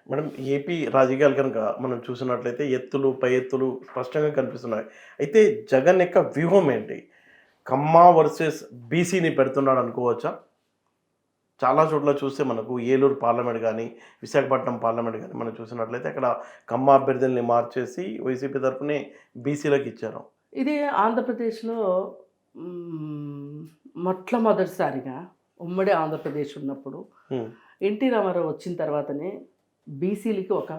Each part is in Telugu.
మేడం ఏపీ రాజకీయాలు కనుక మనం చూసినట్లయితే ఎత్తులు పై ఎత్తులు స్పష్టంగా కనిపిస్తున్నాయి. అయితే జగన్ యొక్క వ్యూహం ఏంటి? కమ్మ వర్సెస్ బీసీని పెడుతున్నాడు అనుకోవచ్చా? చాలా చోట్ల చూస్తే మనకు ఏలూరు పార్లమెంట్ కానీ, విశాఖపట్నం పార్లమెంట్ కానీ మనం చూసినట్లయితే అక్కడ కమ్మ అభ్యర్థుల్ని మార్చేసి వైసీపీ తరఫునే బీసీలకు ఇచ్చారు. ఇది ఆంధ్రప్రదేశ్లో మ్, మొట్టమొదటిసారిగా ఉమ్మడి ఆంధ్రప్రదేశ్ ఉన్నప్పుడు హ్మ్. ఎన్టీ రామారావు వచ్చిన తర్వాతనే బీసీలకి ఒక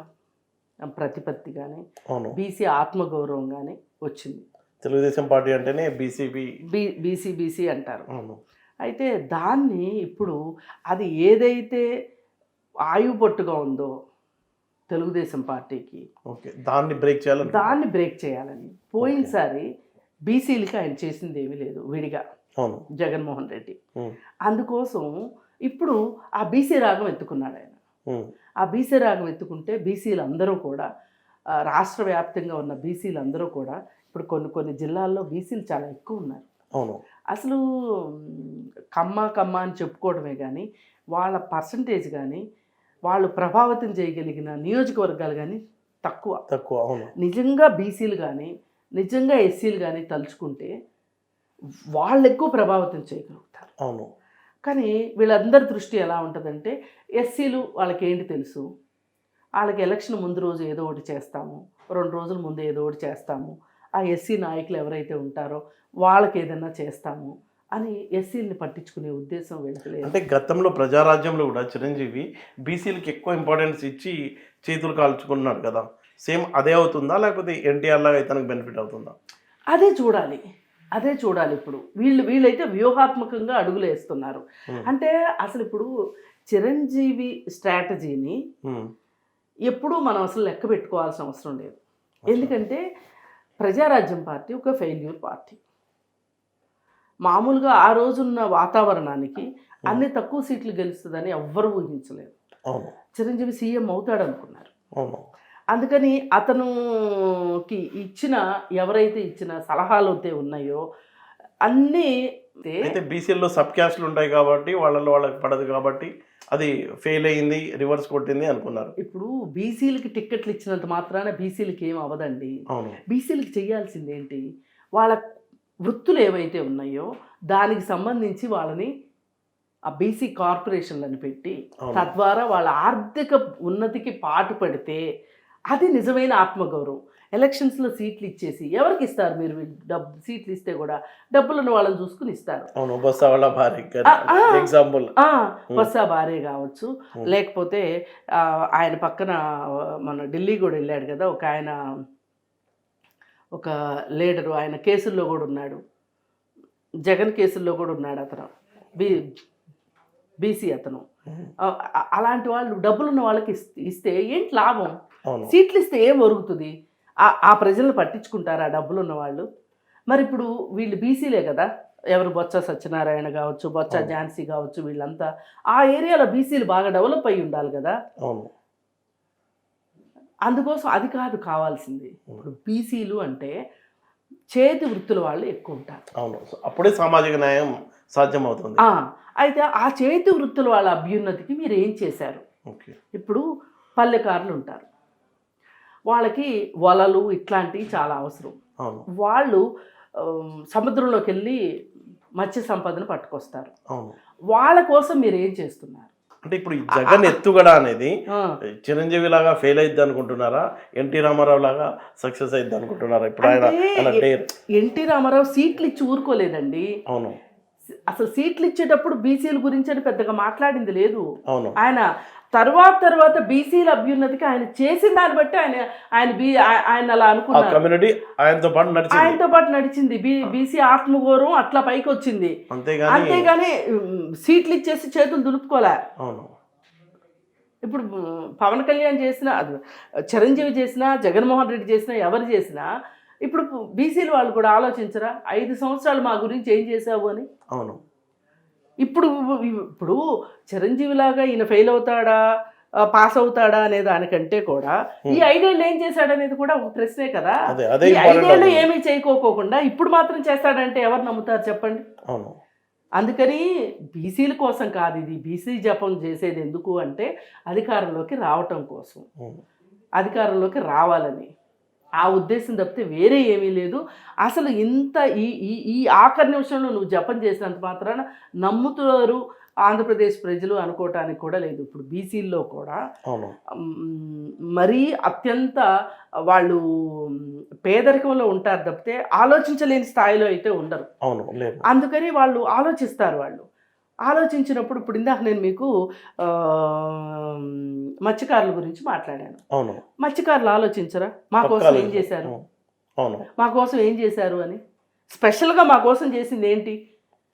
ప్రతిపత్తి కానీ అవును. బీసీ ఆత్మగౌరవం కానీ వచ్చింది. తెలుగుదేశం పార్టీ అంటేనే బీసీపీ. బీసీ అంటారు. అవును. అయితే దాన్ని ఇప్పుడు అది ఏదైతే ఆయుపట్టుగా ఉందో తెలుగుదేశం పార్టీకి ఓకే, దాన్ని బ్రేక్ చేయాలని. దాన్ని బ్రేక్ చేయాలని పోయినసారి బీసీలకి ఆయన చేసింది ఏమీ లేదు విడిగా, అవును. జగన్మోహన్ రెడ్డి. హ్మ్. అందుకోసం ఇప్పుడు ఆ బీసీ రాగం ఎత్తుకున్నాడు ఆయన. హ్మ్. ఆ బీసీ రాగం ఎత్తుకుంటే బీసీలు అందరూ కూడా రాష్ట్ర వ్యాప్తంగా ఉన్న బీసీలు అందరూ కూడా ఇప్పుడు కొన్ని కొన్ని జిల్లాల్లో బీసీలు చాలా ఎక్కువ ఉన్నారు. అవును. అసలు కమ్మ అని చెప్పుకోవడమే కానీ వాళ్ళ పర్సంటేజ్ కానీ వాళ్ళు ప్రభావితం చేయగలిగిన నియోజకవర్గాలు కానీ తక్కువ. అవును. నిజంగా బీసీలు కానీ నిజంగా ఎస్సీలు కానీ తలుచుకుంటే వాళ్ళు ఎక్కువ ప్రభావితం చేయగలుగుతారు. అవును. కానీ వీళ్ళందరి దృష్టి ఎలా ఉంటుందంటే ఎస్సీలు వాళ్ళకి ఏంటి తెలుసు, వాళ్ళకి ఎలక్షన్ ముందు రోజు ఏదో ఒకటి చేస్తాము, 2 రోజుల ముందు ఏదో ఒకటి చేస్తాము, ఆ ఎస్సీ నాయకులు ఎవరైతే ఉంటారో వాళ్ళకి ఏదైనా చేస్తాము అని ఎస్సీలని పట్టించుకునే ఉద్దేశం వీళ్ళకి లేదు. అంటే గతంలో ప్రజారాజ్యంలో కూడా చిరంజీవి బీసీలకి ఎక్కువ ఇంపార్టెన్స్ ఇచ్చి చేతులు కాల్చుకున్నాడు కదా, సేమ్ అదే అవుతుందా లేకపోతే ఎన్టీఆర్ లాగా ఇతనికి బెనిఫిట్ అవుతుందా? అదే చూడాలి. ఇప్పుడు వీళ్ళైతే వ్యూహాత్మకంగా అడుగులు వేస్తున్నారు. అంటే అసలు ఇప్పుడు చిరంజీవి స్ట్రాటజీని ఎప్పుడూ మనం అసలు లెక్క పెట్టుకోవాల్సిన అవసరం లేదు. ఎందుకంటే ప్రజారాజ్యం పార్టీ ఒక ఫెయిల్యూర్ పార్టీ. మామూలుగా ఆ రోజున్న వాతావరణానికి అన్ని తక్కువ సీట్లు గెలుస్తుందని ఎవ్వరూ ఊహించలేదు. చిరంజీవి సీఎం అవుతాడు అనుకున్నారు. అందుకని అతనుకి ఎవరైతే ఇచ్చిన సలహాలు అయితే ఉన్నాయో అన్నీ అయితే బీసీల్లో సబ్ క్యాస్ట్లు ఉంటాయి కాబట్టి వాళ్ళకి పడదు కాబట్టి అది ఫెయిల్ అయింది, రివర్స్ కొట్టింది అనుకున్నారు. ఇప్పుడు బీసీలకి టిక్కెట్లు ఇచ్చినంత మాత్రాన బీసీలకి ఏం అవ్వదండి. బీసీలకి చేయాల్సింది ఏంటి, వాళ్ళ వృత్తులు ఏవైతే ఉన్నాయో దానికి సంబంధించి వాళ్ళని ఆ బీసీ కార్పొరేషన్లను పెట్టి తద్వారా వాళ్ళ ఆర్థిక ఉన్నతికి పాటుపడితే అది నిజమైన ఆత్మగౌరవం. ఎలక్షన్స్లో సీట్లు ఇచ్చేసి ఎవరికి ఇస్తారు మీరు? సీట్లు ఇస్తే కూడా డబ్బులను వాళ్ళని చూసుకుని ఇస్తారు. బస్సా భార్య కావచ్చు, లేకపోతే ఆయన పక్కన మన ఢిల్లీ కూడా వెళ్ళాడు కదా ఒక ఆయన, ఒక లీడరు, ఆయన కేసుల్లో కూడా ఉన్నాడు, జగన్ కేసుల్లో కూడా ఉన్నాడు అతను, బీసీ అతను. అలాంటి వాళ్ళు డబ్బులున్న వాళ్ళకి ఇస్తే ఏంటి లాభం? సీట్లు ఇస్తే ఏం ఒరుగుతుంది? ఆ ప్రజలను పట్టించుకుంటారు ఆ డబ్బులు ఉన్న వాళ్ళు. మరి ఇప్పుడు వీళ్ళు బీసీలే కదా, ఎవరు బొత్స సత్యనారాయణ కావచ్చు, బొత్స ఝాన్సీ కావచ్చు, వీళ్ళంతా ఆ ఏరియాలో బీసీలు బాగా డెవలప్ అయ్యి ఉండాలి కదా. అందుకోసం అది కాదు కావాల్సింది. ఇప్పుడు బీసీలు అంటే చేతి వృత్తుల వాళ్ళు ఎక్కువ ఉంటారు. అప్పుడే సామాజిక న్యాయం సాధ్యమవుతుంది. అయితే ఆ చేతి వృత్తుల వాళ్ళ అభ్యున్నతికి మీరు ఏం చేశారు? ఇప్పుడు పల్లెకారులు ఉంటారు, వాళ్ళకి వలలు ఇట్లాంటివి చాలా అవసరం. వాళ్ళు సముద్రంలోకి వెళ్ళి మత్స్య సంపదను పట్టుకొస్తారు. వాళ్ళ కోసం మీరు ఏం చేస్తున్నారు? అంటే ఇప్పుడు జగన్ ఎత్తుగడ అనేది చిరంజీవి లాగా ఫెయిల్ అయిద్ది అనుకుంటున్నారా, ఎన్టీ రామారావు లాగా సక్సెస్ అయిద్ది అనుకుంటున్నారా? ఇప్పుడు ఎన్టీ రామారావు సీట్లు ఇచ్చి ఊరుకోలేదండి. అసలు సీట్లు ఇచ్చేటప్పుడు బీసీల గురించి అని పెద్దగా మాట్లాడింది లేదు. ఆయన తర్వాత బీసీల అభ్యున్నతికి ఆయన చేసిన దాన్ని బట్టి ఆయన అలా అనుకున్నారు. ఆయనతో పాటు నడిచింది బీసీ ఆత్మగౌరవం అట్లా పైకి వచ్చింది. అంతేగాని సీట్లు ఇచ్చేసి చేతులు దులుపుకోలే. ఇప్పుడు పవన్ కళ్యాణ్ చేసినా, చిరంజీవి చేసినా, జగన్మోహన్ రెడ్డి చేసినా, ఎవరు చేసినా ఇప్పుడు బీసీలు వాళ్ళు కూడా ఆలోచించరా 5 సంవత్సరాలు మా గురించి ఏం చేసావు అని? ఇప్పుడు చిరంజీవిలాగా ఈయన ఫెయిల్ అవుతాడా పాస్ అవుతాడా అనే దానికంటే కూడా ఈ 5 ఏళ్ళు ఏం చేశాడనేది కూడా ఒక ప్రశ్నే కదా. ఈ 5 ఏళ్ళు ఏమీ చేయకోకుండా ఇప్పుడు మాత్రం చేస్తాడంటే ఎవరు నమ్ముతారు చెప్పండి? అందుకని బీసీల కోసం కాదు ఇది. బీసీ జపం చేసేది ఎందుకు అంటే అధికారంలోకి రావటం కోసం, అధికారంలోకి రావాలని ఆ ఉద్దేశం తప్పితే వేరే ఏమీ లేదు. అసలు ఇంత ఈ ఈ ఈ ఆఖరి నిమిషంలో నువ్వు జపం చేసినంత మాత్రాన నమ్ముతారు ఆంధ్రప్రదేశ్ ప్రజలు అనుకోవటానికి కూడా లేదు. ఇప్పుడు బీసీల్లో కూడా మరీ అత్యంత వాళ్ళు పేదరికంలో ఉంటారు తప్పితే ఆలోచించలేని స్థాయిలో అయితే ఉండరు. అందుకని వాళ్ళు ఆలోచిస్తారు. వాళ్ళు ఆలోచించినప్పుడు ఇప్పుడు ఇందాక నేను మీకు మత్స్యకారుల గురించి మాట్లాడాను. మత్స్యకారులు ఆలోచించరా మా కోసం ఏం చేశారు, మా కోసం ఏం చేశారు అని? స్పెషల్గా మా కోసం చేసింది ఏంటి?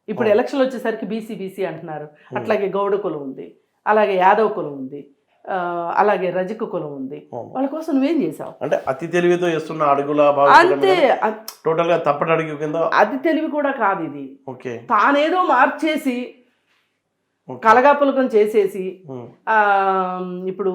ఇప్పుడు ఎలక్షన్లు వచ్చేసరికి బీసీ బీసీ అంటున్నారు. అట్లాగే గౌడ కులం ఉంది, అలాగే యాదవ్ కులం ఉంది, అలాగే రజక కులం ఉంది. వాళ్ళ కోసం నువ్వేం చేసావు? అంటే అతి తెలివితో చేస్తున్న అడుగుల అంతే, టోటల్ గా తప్పటి అడుగు కింద. అతి తెలివి కూడా కాదు ఇది. తానేదో మార్చేసి కలగాపులకం చేసేసి ఇప్పుడు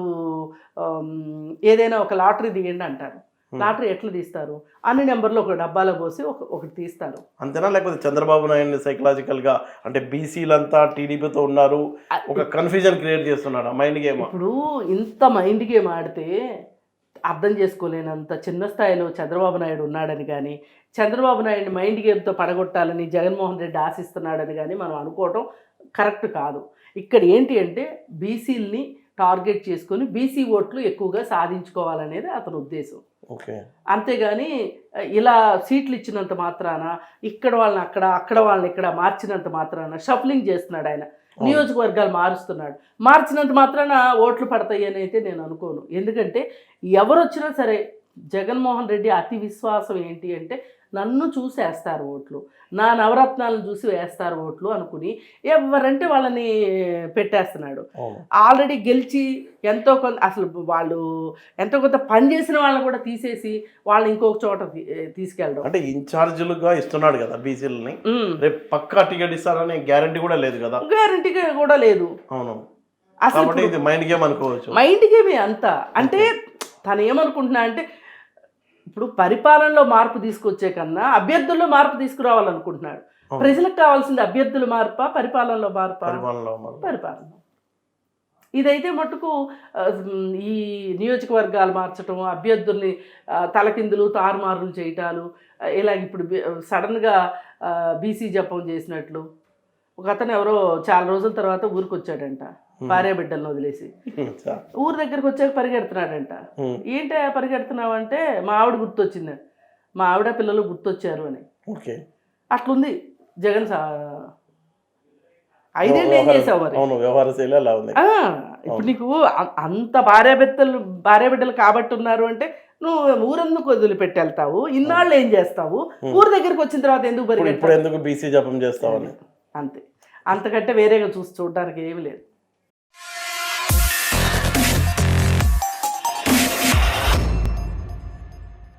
ఏదైనా ఒక లాటరీ తీయండి అంటారు. లాటరీ ఎట్లా తీస్తారు? అన్ని నెంబర్లు ఒక డబ్బాలో పోసి ఒకటి తీస్తారు అంతేనా? లేకపోతే చంద్రబాబు నాయుడు సైకలాజికల్ గా అంటే బీసీలంతా టీడీపీతో ఉన్నారు, ఒక కన్ఫ్యూజన్ క్రియేట్ చేస్తున్నాడు మైండ్ గేమ్. ఇప్పుడు ఇంత మైండ్ గేమ్ ఆడితే అర్థం చేసుకోలేనంత చిన్న స్థాయిలో చంద్రబాబు నాయుడు ఉన్నాడని కానీ, చంద్రబాబు నాయుడు మైండ్ గేమ్తో పడగొట్టాలని జగన్మోహన్ రెడ్డి ఆశిస్తున్నాడని కానీ మనం అనుకోవటం కరెక్ట్ కాదు. ఇక్కడ ఏంటి అంటే బీసీలని టార్గెట్ చేసుకొని బీసీ ఓట్లు ఎక్కువగా సాధించుకోవాలనేది అతని ఉద్దేశం. అంతేగాని ఇలా సీట్లు ఇచ్చినంత మాత్రాన ఇక్కడ వాళ్ళని అక్కడ, అక్కడ వాళ్ళని ఇక్కడ మార్చినంత మాత్రాన షఫ్లింగ్ చేస్తున్నాడు ఆయన. నియోజకవర్గాలు మార్చినంత మాత్రాన ఓట్లు పడతాయి అని అయితే నేను అనుకోను. ఎందుకంటే ఎవరు వచ్చినా సరే జగన్మోహన్ రెడ్డి అతి విశ్వాసం ఏంటి అంటే నన్ను చూసి వేస్తారు ఓట్లు, నా నవరత్నాలను చూసి వేస్తారు ఓట్లు అనుకుని ఎవరంటే వాళ్ళని పెట్టేస్తున్నాడు. ఆల్రెడీ గెలిచి ఎంతో కొంత అసలు వాళ్ళు ఎంతో కొంత పని చేసిన వాళ్ళని కూడా తీసేసి వాళ్ళని ఇంకొక చోట తీసుకెళ్ళడం. అంటే ఇన్ఛార్జీలుగా ఇస్తున్నాడు కదా బీసీలని, రేపు పక్కా టికెట్ ఇస్తారనే గ్యారంటీ కూడా లేదు కదా. గ్యారంటీ కూడా లేదు. అసలు ఇది మైండ్ గేమ్ అనుకోవచ్చు. మైండ్ గేమే అంతా. అంటే తను ఏమనుకుంటున్నా అంటే ఇప్పుడు పరిపాలనలో మార్పు తీసుకొచ్చే కన్నా అభ్యర్థుల్లో మార్పు తీసుకురావాలనుకుంటున్నాడు. ప్రజలకు కావాల్సింది అభ్యర్థుల మార్పా, పరిపాలనలో మార్పా? పరిపాలన. ఇదైతే మటుకు ఈ నియోజకవర్గాలు మార్చడం, అభ్యర్థుల్ని తలకిందులు తారుమారులు చేయటాలు, ఇలా ఇప్పుడు సడన్గా బీసీ జపం చేసినట్లు. ఒక అతను ఎవరో చాలా రోజుల తర్వాత ఊరికి వచ్చాడంట, భార్య బిడ్డలను వదిలేసి. ఊరి దగ్గరికి వచ్చాక పరిగెడుతున్నాడంట. ఏంటి పరిగెడుతున్నావు అంటే మా ఆవిడ గుర్తొచ్చింది, మా ఆవిడ పిల్లలు గుర్తొచ్చారు అని. అట్లుంది జగన్. 5 ఏళ్ళు ఏం చేసావు మరి? ఇప్పుడు నీకు అంత భార్య బిడ్డలు కాబట్టి ఉన్నారు అంటే నువ్వు ఊరెందుకు వదిలిపెట్టి వెళ్తావు? ఇన్నాళ్ళు ఏం చేస్తావు? ఊరి దగ్గరికి వచ్చిన తర్వాత ఎందుకు పరిగెడతావు? బీసీ జపం చేస్తావు? అంతే. అంతకంటే వేరేగా చూడడానికి ఏమీ లేదు.